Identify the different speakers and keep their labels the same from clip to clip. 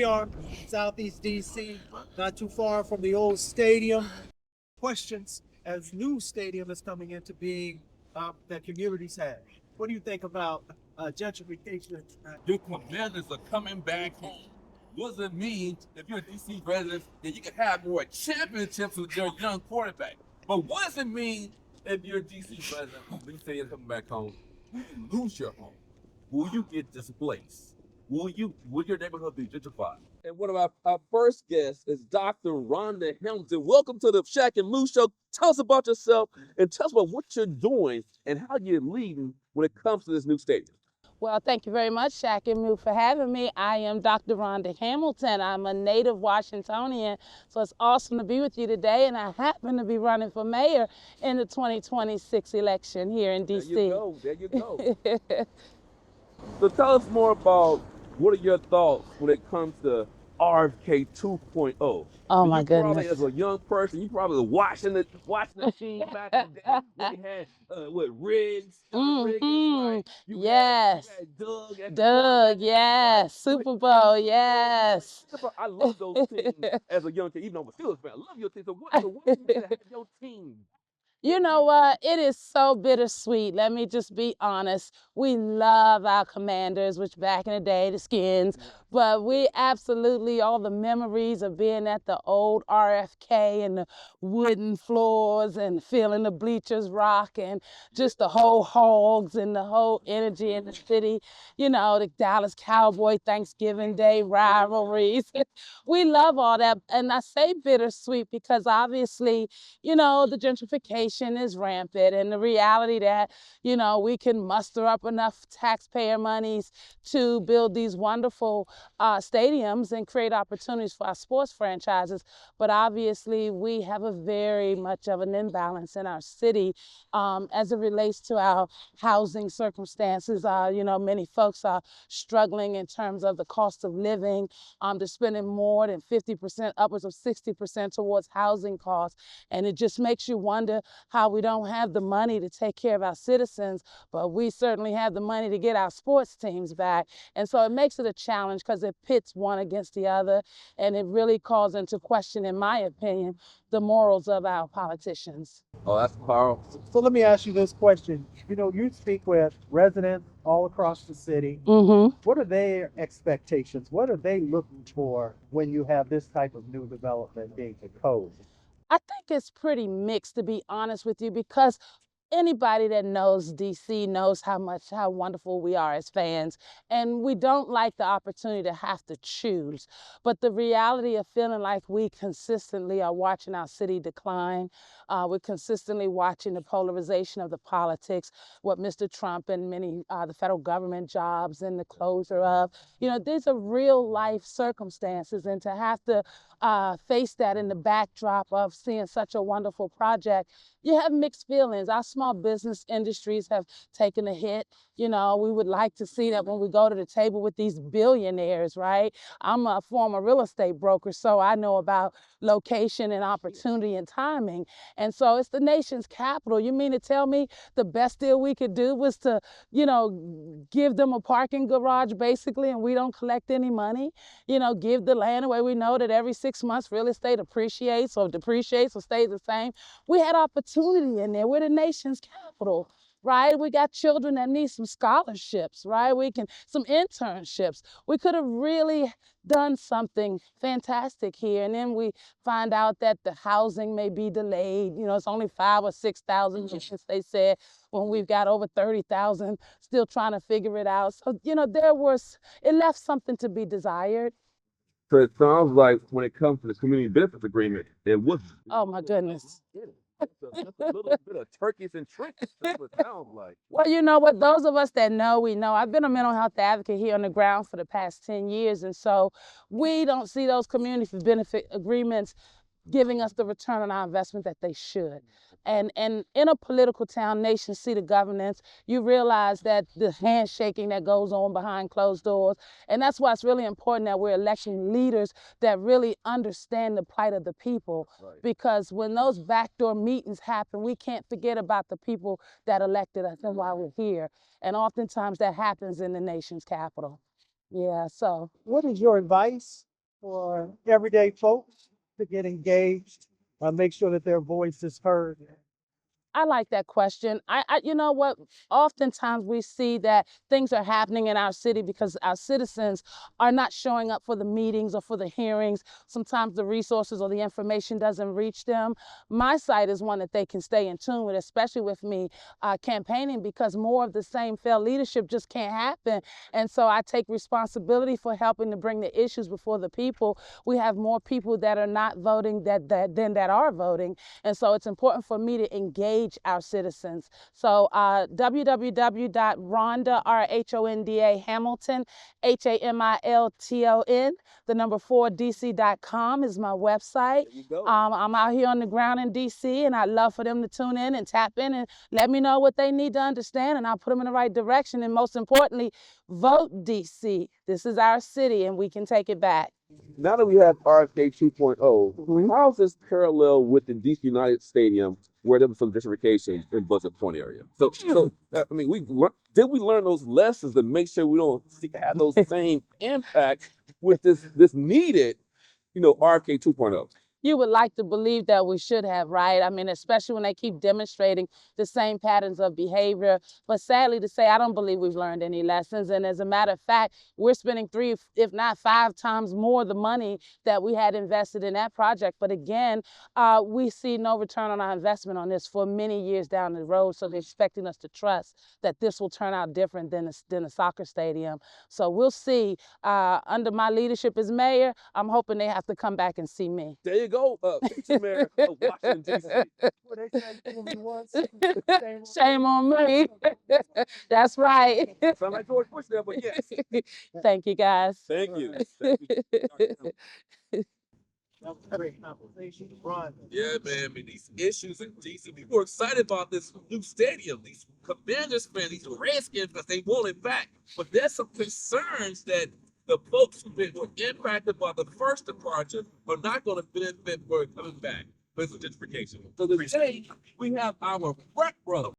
Speaker 1: are Southeast DC, not too far from the old stadium. Questions as new stadium is coming into being that communities have. What do you think about gentrification?
Speaker 2: Your commanders are coming back home. What does it mean if you're a DC resident that you can have more championships with your young quarterback? But what does it mean if you're a DC resident who we say is coming back home? Will you lose your home? Will you get displaced? Will your neighborhood be gentrified? And one of our first guests is Dr. Rhonda Hamilton. Welcome to the Shack and Moose Show. Tell us about yourself and tell us about what you're doing and how you're leading when it comes to this new stadium.
Speaker 3: Well, thank you very much, Shack and Moo, for having me. I am Dr. Rhonda Hamilton. I'm a native Washingtonian, so it's awesome to be with you today, and I happen to be running for mayor in the 2026 election here in D.C.
Speaker 2: There you go. So tell us more about what are your thoughts when it comes to RFK 2.0?
Speaker 3: Oh my goodness.
Speaker 2: Probably as a young person, you probably watching the team back in the day when we had Riggs, right?
Speaker 3: Yes.
Speaker 2: You had
Speaker 3: Doug, yes. Super Bowl, yes.
Speaker 2: I love those teams as a young kid, even though I'm a Steelers fan. I love your team. So what do you mean to have your team?
Speaker 3: You know what? It is so bittersweet. Let me just be honest. We love our Commanders, which back in the day, the Skins, but we absolutely, all the memories of being at the old RFK and the wooden floors and feeling the bleachers rock and just the whole hogs and the whole energy in the city, you know, the Dallas Cowboy Thanksgiving Day rivalries. We love all that. And I say bittersweet because obviously, you know, the gentrification is rampant, and the reality that, you know, we can muster up enough taxpayer monies to build these wonderful stadiums and create opportunities for our sports franchises. But obviously, we have a very much of an imbalance in our city as it relates to our housing circumstances. You know, many folks are struggling in terms of the cost of living. They're spending more than 50%, upwards of 60% towards housing costs. And it just makes you wonder how we don't have the money to take care of our citizens, but we certainly have the money to get our sports teams back. And so it makes it a challenge because it pits one against the other, and it really calls into question, in my opinion, the morals of our politicians.
Speaker 2: Oh, that's powerful.
Speaker 1: So let me ask you this question. You know, you speak with residents all across the city. What are their expectations? What are they looking for when you have this type of new development being proposed?
Speaker 3: I think it's pretty mixed, to be honest with you, because anybody that knows DC knows how wonderful we are as fans, and we don't like the opportunity to have to choose. But the reality of feeling like we consistently are watching our city decline, we're consistently watching the polarization of the politics, what Mr. Trump and many the federal government jobs and the closure of, you know, these are real life circumstances, and to have to face that in the backdrop of seeing such a wonderful project, you have mixed feelings. Our small business industries have taken a hit. You know, we would like to see that when we go to the table with these billionaires, right? I'm a former real estate broker, so I know about location and opportunity and timing. And so it's the nation's capital. You mean to tell me the best deal we could do was to, you know, give them a parking garage basically, and we don't collect any money? You know, give the land away. We know that every 6 months real estate appreciates or depreciates or stays the same. We had opportunity in there. We're the nation's capital, right? We got children that need some scholarships, right? Some internships. We could have really done something fantastic here. And then we find out that the housing may be delayed. You know, it's only 5,000 or 6,000 units, they said, when we've got over 30,000 still trying to figure it out. So, you know, it left something to be desired.
Speaker 2: So it sounds like when it comes to the community benefits agreement, it wasn't.
Speaker 3: Oh my goodness.
Speaker 2: Just a little bit of turkeys and tricks. That's what it sounds like.
Speaker 3: Well, you know what? Those of us that know, we know. I've been a mental health advocate here on the ground for the past 10 years. And so we don't see those community benefit agreements giving us the return on our investment that they should. And in a political town, nations see the governance. You realize that the handshaking that goes on behind closed doors. And that's why it's really important that we're electing leaders that really understand the plight of the people.
Speaker 2: Right.
Speaker 3: Because when those backdoor meetings happen, we can't forget about the people that elected us and why we're here. And oftentimes that happens in the nation's capital. Yeah, so.
Speaker 1: What is your advice for everyday folks to get engaged, make sure that their voice is heard?
Speaker 3: I like that question. You know what? Oftentimes we see that things are happening in our city because our citizens are not showing up for the meetings or for the hearings. Sometimes the resources or the information doesn't reach them. My site is one that they can stay in tune with, especially with me campaigning, because more of the same failed leadership just can't happen. And so I take responsibility for helping to bring the issues before the people. We have more people that are not voting than that are voting. And so it's important for me to engage our citizens. So www.Rhonda, R-H-O-N-D-A, Hamilton, Hamilton, the number 4dc.com is my website. I'm out here on the ground in DC, and I'd love for them to tune in and tap in and let me know what they need to understand, and I'll put them in the right direction. And most importantly, vote DC. This is our city, and we can take it back.
Speaker 4: Now that we have RFK 2.0, how is this parallel with the DC United Stadium, where there was some gentrification in Buzzard Point area? I mean, did we learn those lessons to make sure we don't have those same impacts with this needed, RFK 2.0?
Speaker 3: You would like to believe that we should have, right? I mean, especially when they keep demonstrating the same patterns of behavior. But sadly to say, I don't believe we've learned any lessons. And as a matter of fact, we're spending 3, if not 5 times more the money that we had invested in that project. But again, we see no return on our investment on this for many years down the road. So they're expecting us to trust that this will turn out different than a soccer stadium. So we'll see. Under my leadership as mayor, I'm hoping they have to come back and see me.
Speaker 4: There you go, Picture Mayor of Washington, D.C.
Speaker 1: What they say, fool me once,
Speaker 3: Shame on me. That's right.
Speaker 4: Sound like George Bush there, but yes.
Speaker 3: Thank you, guys.
Speaker 4: Thank you. Thank you.
Speaker 1: that was a great conversation, Ron.
Speaker 2: Yeah, man. I mean, these issues in DC, people are excited about this new stadium. These Commanders fans, these Redskins, because they want it back. But there's some concerns that the folks who were impacted by the first departure are not going to benefit for coming back with gentrification. So today we have our rep brother,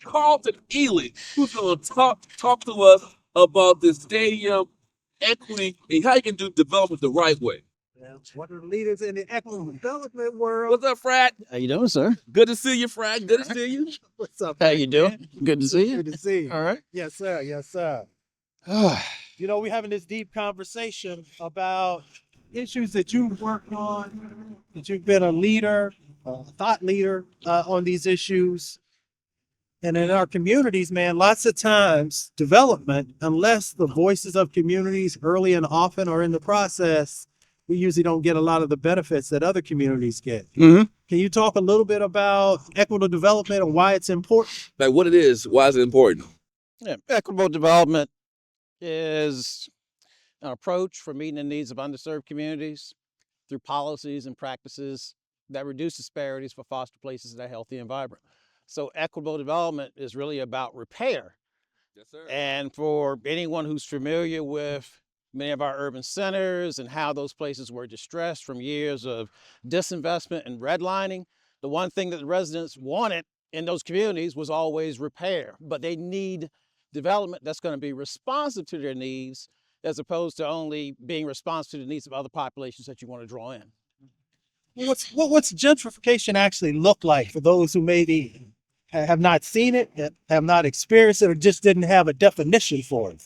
Speaker 2: Carlton Eley, who's going to talk to us about the stadium equity and how you can do development the right way.
Speaker 1: Yeah, one of the leaders in the equitable development world.
Speaker 2: What's up, Frat?
Speaker 5: How you doing, sir?
Speaker 2: Good to see you, Frat. Good to see you.
Speaker 1: What's up?
Speaker 5: How you doing?
Speaker 1: man?
Speaker 5: Good to see you.
Speaker 1: Good to see you.
Speaker 5: All right.
Speaker 1: Yes, sir. Yes, sir. You know, we're having this deep conversation about issues that you've worked on, that you've been a leader, a thought leader on these issues. And in our communities, man, lots of times development, unless the voices of communities early and often are in the process, we usually don't get a lot of the benefits that other communities get.
Speaker 5: Mm-hmm.
Speaker 1: Can you talk a little bit about equitable development and why it's important?
Speaker 2: Like what it is, why is it important?
Speaker 5: Yeah. Equitable development is an approach for meeting the needs of underserved communities through policies and practices that reduce disparities for foster places that are healthy and vibrant. So equitable development is really about repair.
Speaker 2: Yes, sir.
Speaker 5: And for anyone who's familiar with many of our urban centers and how those places were distressed from years of disinvestment and redlining, the one thing that the residents wanted in those communities was always repair, but they need development that's going to be responsive to their needs as opposed to only being responsive to the needs of other populations that you want to draw in.
Speaker 1: What's gentrification actually look like for those who maybe have not seen it, have not experienced it, or just didn't have a definition for it?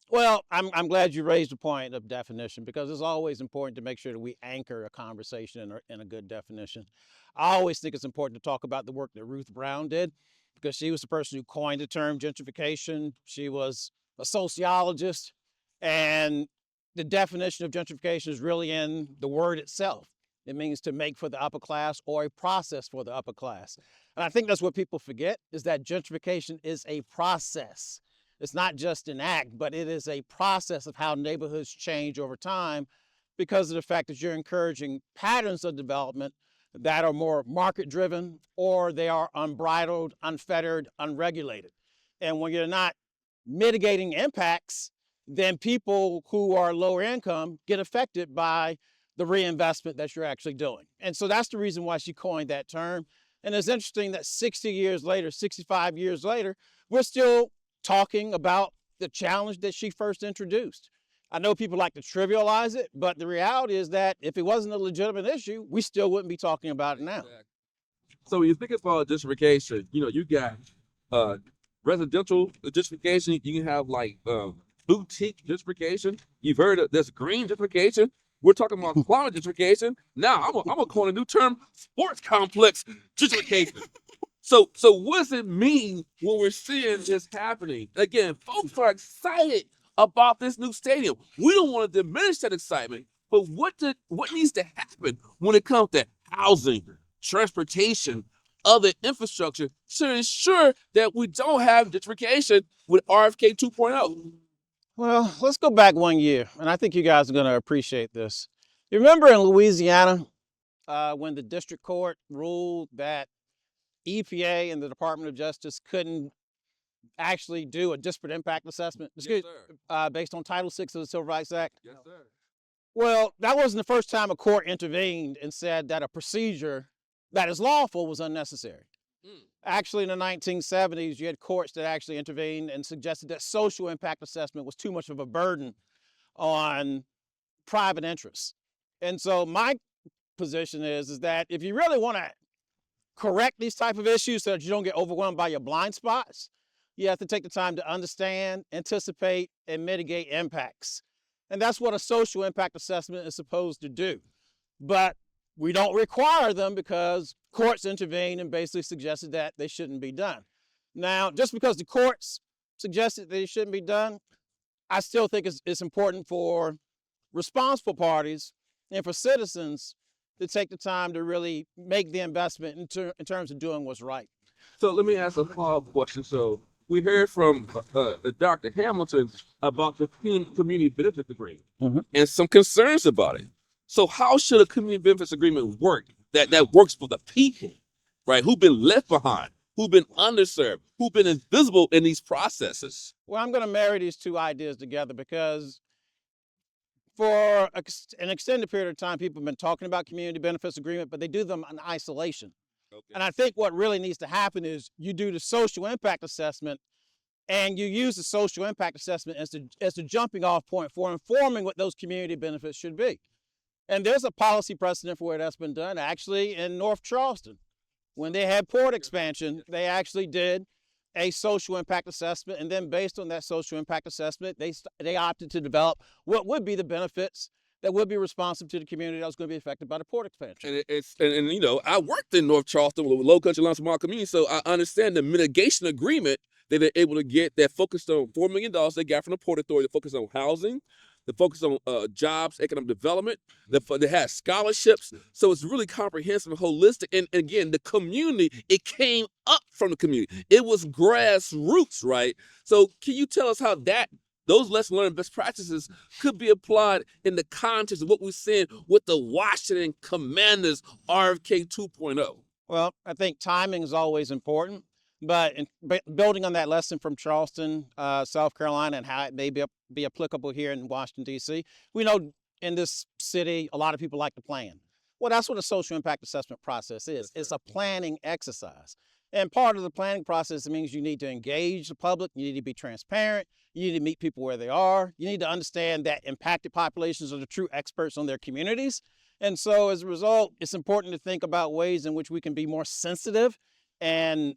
Speaker 5: Well, I'm glad you raised the point of definition, because it's always important to make sure that we anchor a conversation in a good definition. I always think it's important to talk about the work that Ruth Brown did, because she was the person who coined the term gentrification. She was a sociologist, and the definition of gentrification is really in the word itself. It means to make for the upper class or a process for the upper class. And I think that's what people forget, is that gentrification is a process. It's not just an act, but it is a process of how neighborhoods change over time because of the fact that you're encouraging patterns of development that are more market-driven, or they are unbridled, unfettered, unregulated. And when you're not mitigating impacts, then people who are lower income get affected by the reinvestment that you're actually doing. And so that's the reason why she coined that term. And it's interesting that 60 years later, 65 years later, we're still talking about the challenge that she first introduced. I know people like to trivialize it, but the reality is that if it wasn't a legitimate issue, we still wouldn't be talking about it now.
Speaker 4: So when you think about gentrification, you got residential gentrification. You can have like boutique gentrification. You've heard of there's green gentrification. We're talking about climate gentrification. Now I'm gonna coin a new term: sports complex gentrification. So what does it mean when we're seeing this happening? Again, folks are excited about this new stadium. We don't want to diminish that excitement, but what needs to happen when it comes to housing, transportation, other infrastructure to ensure that we don't have gentrification with RFK 2.0?
Speaker 5: Well, let's go back 1 year, and I think you guys are going to appreciate this. You remember in Louisiana when the district court ruled that EPA and the Department of Justice couldn't actually do a disparate impact assessment based on Title VI of the Civil Rights Act?
Speaker 4: Yes, sir.
Speaker 5: Well, that wasn't the first time a court intervened and said that a procedure that is lawful was unnecessary. Actually, in the 1970s, you had courts that actually intervened and suggested that social impact assessment was too much of a burden on private interests. And so my position is that if you really want to correct these type of issues so that you don't get overwhelmed by your blind spots, you have to take the time to understand, anticipate, and mitigate impacts. And that's what a social impact assessment is supposed to do. But we don't require them because courts intervened and basically suggested that they shouldn't be done. Now, just because the courts suggested they shouldn't be done, I still think it's important for responsible parties and for citizens to take the time to really make the investment in terms of doing what's right.
Speaker 4: So let me ask a follow-up question. So we heard from Dr. Hamilton about the community benefits agreement and some concerns about it. So how should a community benefits agreement work that works for the people, right? Who've been left behind, who've been underserved, who've been invisible in these processes?
Speaker 5: Well, I'm going to marry these two ideas together because for an extended period of time, people have been talking about community benefits agreement, but they do them in isolation. Okay. And I think what really needs to happen is you do the social impact assessment and you use the social impact assessment as the jumping off point for informing what those community benefits should be. And there's a policy precedent for where that's been done. Actually, in North Charleston, when they had port expansion, they actually did a social impact assessment. And then based on that social impact assessment, they opted to develop what would be the benefits that would be responsive to the community that was going to be affected by the port expansion.
Speaker 4: And I worked in North Charleston with Low Country Alliance Small Community, so I understand the mitigation agreement that they're able to get that focused on $4 million they got from the Port Authority to focus on housing, to focus on jobs, economic development. They had scholarships. So it's really comprehensive and holistic. And again, the community, it came up from the community. It was grassroots, right? So can you tell us how those lessons learned, best practices could be applied in the context of what we're seeing with the Washington Commanders RFK 2.0?
Speaker 5: Well, I think timing is always important. But building on that lesson from Charleston, South Carolina, and how it may be applicable here in Washington, D.C., we know in this city, a lot of people like to plan. Well, that's what a social impact assessment process is. It's a planning exercise. And part of the planning process means you need to engage the public. You need to be transparent. You need to meet people where they are. You need to understand that impacted populations are the true experts on their communities. And so as a result, it's important to think about ways in which we can be more sensitive and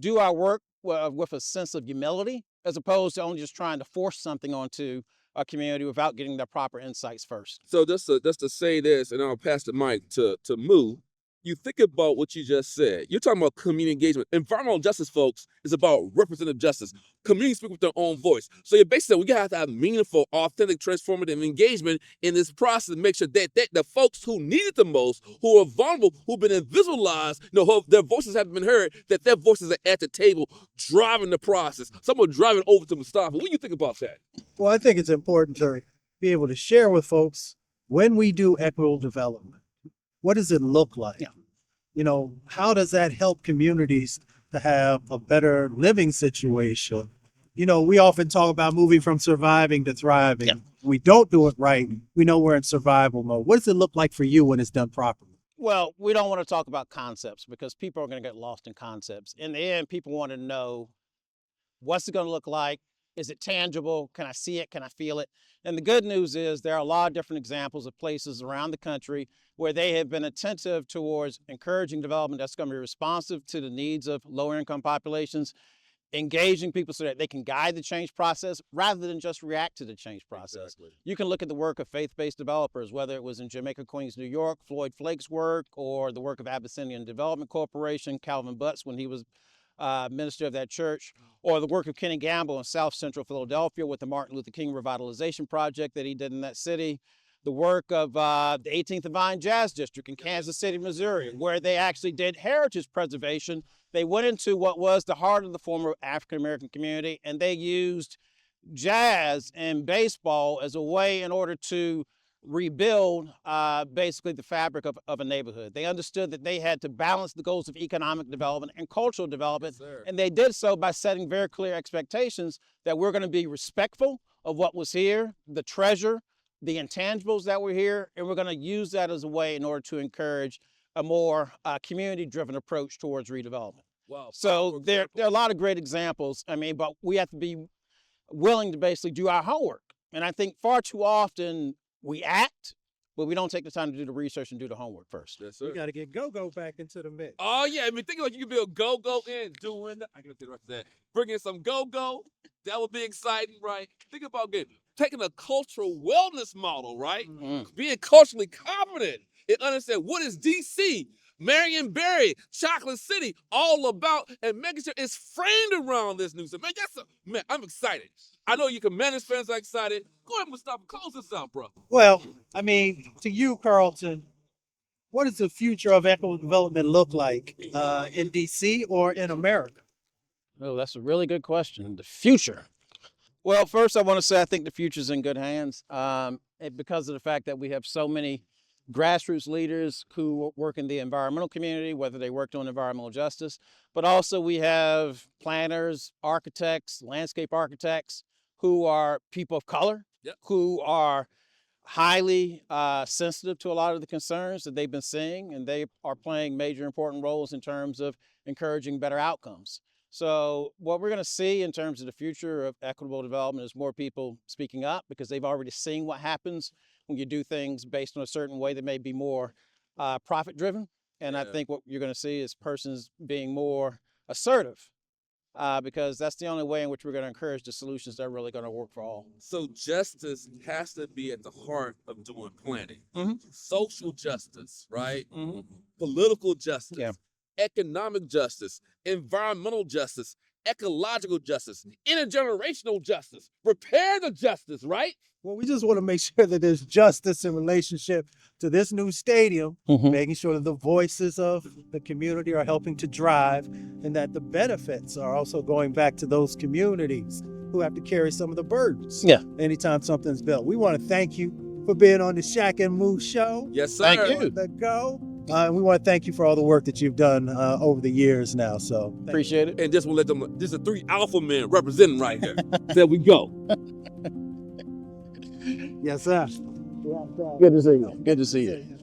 Speaker 5: do our work with a sense of humility, as opposed to only just trying to force something onto a community without getting their proper insights first.
Speaker 4: So just to say this, and I'll pass the mic to Moo. You think about what you just said. You're talking about community engagement. Environmental justice, folks, is about representative justice. Communities speak with their own voice. So you're basically, we have to have meaningful, authentic, transformative engagement in this process to make sure that the folks who need it the most, who are vulnerable, who've been invisibilized, their voices haven't been heard, that their voices are at the table driving the process. Someone driving over to Mustafa. What do you think about that?
Speaker 1: Well, I think it's important to be able to share with folks when we do equitable development. What does it look like? Yeah. How does that help communities to have a better living situation? We often talk about moving from surviving to thriving. Yeah. We don't do it right. We know we're in survival mode. What does it look like for you when it's done properly?
Speaker 5: Well, we don't want to talk about concepts because people are going to get lost in concepts. In the end, people want to know what's it going to look like Is it tangible? Can I see it? Can I feel it? And the good news is there are a lot of different examples of places around the country where they have been attentive towards encouraging development that's going to be responsive to the needs of lower income populations, engaging people so that they can guide the change process rather than just react to the change process.
Speaker 4: Exactly.
Speaker 5: You can look at the work of faith-based developers, whether it was in Jamaica, Queens, New York, Floyd Flake's work, or the work of Abyssinian Development Corporation, Calvin Butts when he was minister of that church, or the work of Kenny Gamble in South Central Philadelphia with the Martin Luther King Revitalization Project that he did in that city, the work of the 18th and Vine Jazz District in Kansas City, Missouri, where they actually did heritage preservation. They went into what was the heart of the former African-American community, and they used jazz and baseball as a way in order to rebuild basically the fabric of a neighborhood. They understood that they had to balance the goals of economic development and cultural development, and they did so by setting very clear expectations that we're going to be respectful of what was here, the treasure, the intangibles that were here, and we're going to use that as a way in order to encourage a more community-driven approach towards redevelopment.
Speaker 4: Wow.
Speaker 5: So there are a lot of great examples. I mean, but we have to be willing to basically do our homework. And I think far too often we act, but we don't take the time to do the research and do the homework first.
Speaker 4: Yes,
Speaker 1: We
Speaker 4: sir.
Speaker 1: got to get go-go back into the mix.
Speaker 2: Oh yeah, I mean, think about you could be a go-go in doing. I can say the rest of that. Bringing some go-go, that would be exciting, right? Think about taking a cultural wellness model, right? Being culturally competent and understand what is DC, Marion Barry, Chocolate City, all about, and making sure it's framed around this new stuff. Man, I'm excited. I know you Commanders fans are excited. Go ahead, Mustafa, close this out, bro.
Speaker 1: Well, I mean, to you, Carlton, what does the future of equitable development look like in DC or in America?
Speaker 5: Oh, that's a really good question. The future. Well, first I want to say I think the future's in good hands because of the fact that we have so many grassroots leaders who work in the environmental community, whether they worked on environmental justice, but also we have planners, architects, landscape architects who are people of color, who are highly sensitive to a lot of the concerns that they've been seeing, and they are playing major important roles in terms of encouraging better outcomes. So what we're going to see in terms of the future of equitable development is more people speaking up because they've already seen what happens when you do things based on a certain way that may be more profit driven. And I think what you're going to see is persons being more assertive because that's the only way in which we're going to encourage the solutions that are really going to work for all.
Speaker 2: So justice has to be at the heart of doing planning. Social justice, right? Political justice, economic justice, environmental justice, ecological justice, intergenerational justice, repair the justice, right?
Speaker 1: Well, we just want to make sure that there's justice in relationship to this new stadium, making sure that the voices of the community are helping to drive and that the benefits are also going back to those communities who have to carry some of the burdens anytime something's built. We want to thank you for being on the Shack and Move show.
Speaker 2: Yes, sir.
Speaker 5: Thank you.
Speaker 1: The Go. We want to thank you for all the work that you've done over the years now. So
Speaker 5: Appreciate it.
Speaker 2: And just want to let them, this is 3 alpha men representing right here. There we go.
Speaker 1: Yes, sir.
Speaker 5: Good to see you. Good to see you.